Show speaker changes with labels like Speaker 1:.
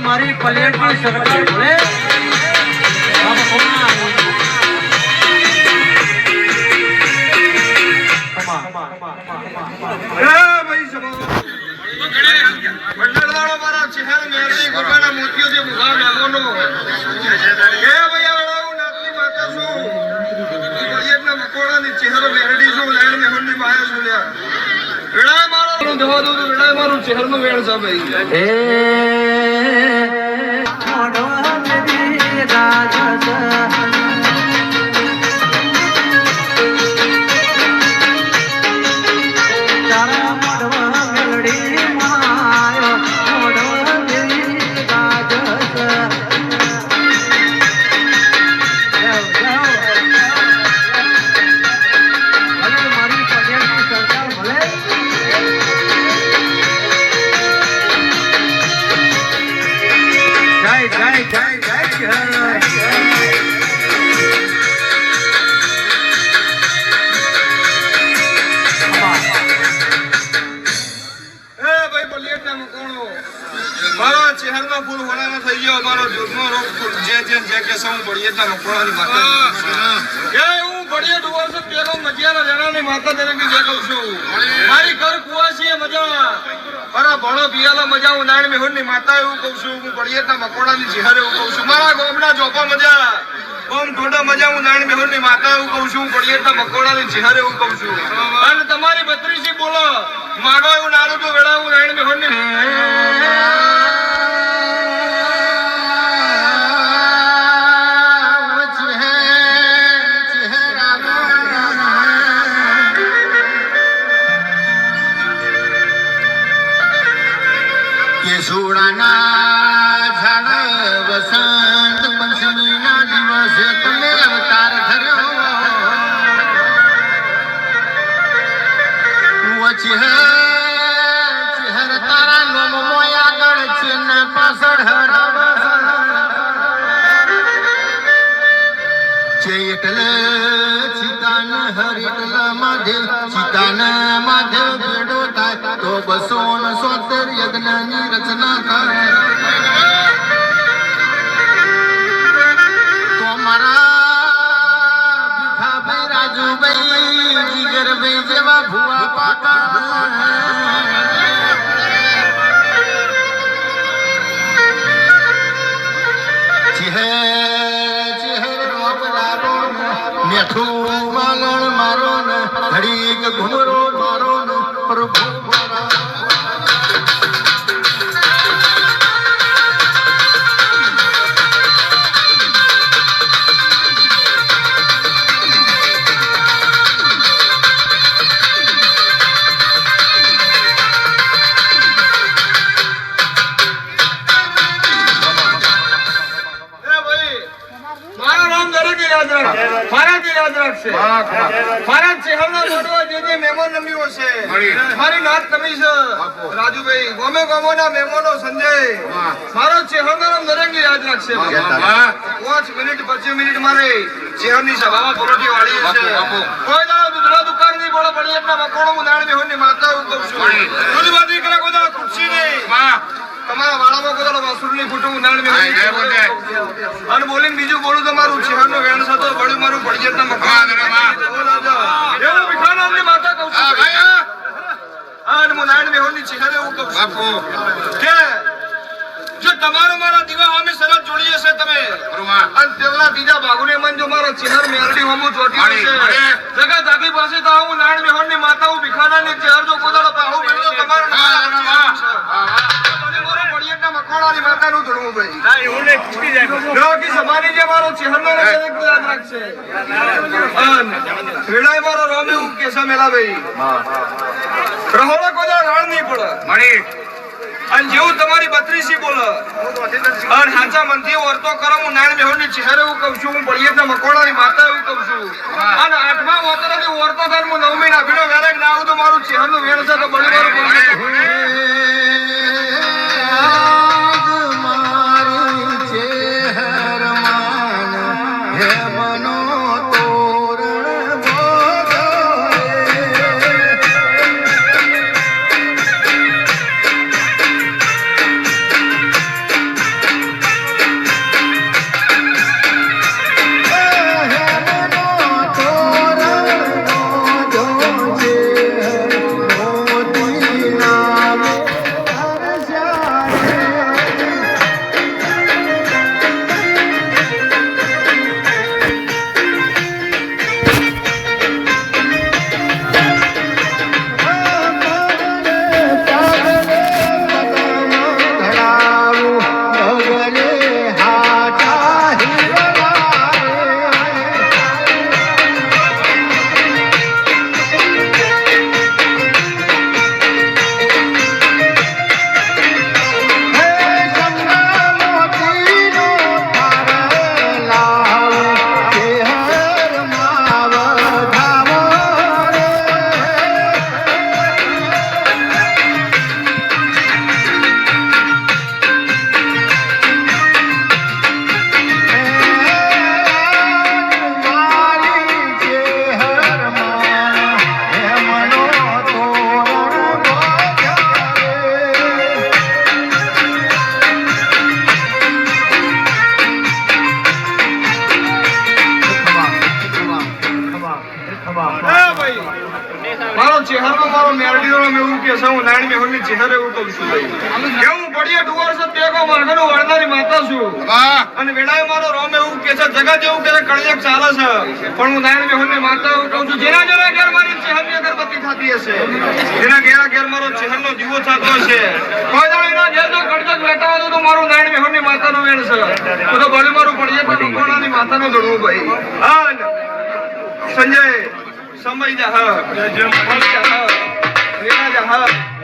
Speaker 1: મારી પ્લેટની સરકાર ભલે
Speaker 2: ચહેરો વેણ છે ભાઈ મારી ઘર કુવાસી મજા મારા ભણો પિયાલા મજા હું નાણ મેહુર ની માતા એવું કઉ છું હું પડિયતના મકોડાની જીહર એવું કઉ છું મારા ગોમના જોપા મજા ગોમ ઠોડા મજા હું નાણ મેહુર ની માતા એવું કઉ છું પડિયતના મકોડાની જીહર એવું કઉ છું અને તમારી બત્રીસી બોલો માગો એવું નાડું તો વેળા હું નાણ મેહુર ની રાજુભાઈ ગોમે ગોમોના મહેમાનો સંજય મારો ચહેરો નરેંગી યાદ રાખશે 5 મિનિટ 25 મિનિટ મારે ચહેરની સભામાં પરોઠી વાળી છે કોઈ દાડો દૂધના દુકાન ની બોલો પડી એટલા મકોડો હું નાણ મેહોની માતા હું કહું છું દૂધવાદી કરે કોઈ દાડો ખુરશી નહીં તમારા વાળામાં કોઈ દાડો વાસુરની ફૂટું હું નાણ મેહોની અને બોલીને બીજું બોલું તો મારું ચહેરનો વેણ થતો પડ્યું મારું પડી એટલા મકાન એવું વિખાનાની માતા કહું છું અને હું નાણ મેહોની ચહેરે એવું કહું છું કે જો તમારો મારા દીવા સામે સરસ જોડી હશે તમે અને તેવલા બીજા બાગુને મન જો મારો ચહેર મેરડી હોમું ચોટી હશે જગત આગી પાસે તો હું નાણ મેહોની માતા હું ભિખાનાની ચહેર જો કોદાળો પાહુ મેળો તમારો મકોડાની માતાનું ધૂળવું ભાઈ લોકી સમાની જે મારો ચહેરનો દરેક યાદ રાખશે વેળાએ મારો રોમે હું કેસા મેલા ભાઈ રહોળો કોઈ રાણ નહીં પડે મણી અને જેવું તમારી 32 બોલે અને હાચા મનથી વર્તો કરો હું નાન બેહોની ચહેરે એવું કહું છું હું બળિયેના મકોડાની માતા એવું કહું છું અને આઠમા વતરાની વર્તો થાય હું 9 મહિના ભીનો વેરેક ના આવું તો મારું ચહેરનું વેણ છે તો બળી મારું મારો ચહેરો મારો મેરડીનો એવું કે છે હું નાની મેહોની ચહેરે એવું કહું છું ભાઈ કેવું બળીએ ડુવર છે તેકો માર્ગનો વળનારી માતા છું અને વેળાએ મારો રોમ એવું કે છે જગત એવું કે છે કળિયુગ ચાલે છે પણ હું નાની મેહોની માતા એવું કહું છું જેના જેના ઘેર મારી ચહેરની અગરબત્તી થતી હશે જેના ઘેર મારો ચહેરનો દીવો થતો હશે કોઈ દાડો એના ઘેર જો કળજક બેઠા હોય તો મારું નાની મેહોની માતાનું વેણ છે તો બળી મારું પડીએ તો મકોડાની માતાનું ધડવું ભાઈ સંજય સમય જા હ વેણા જા હ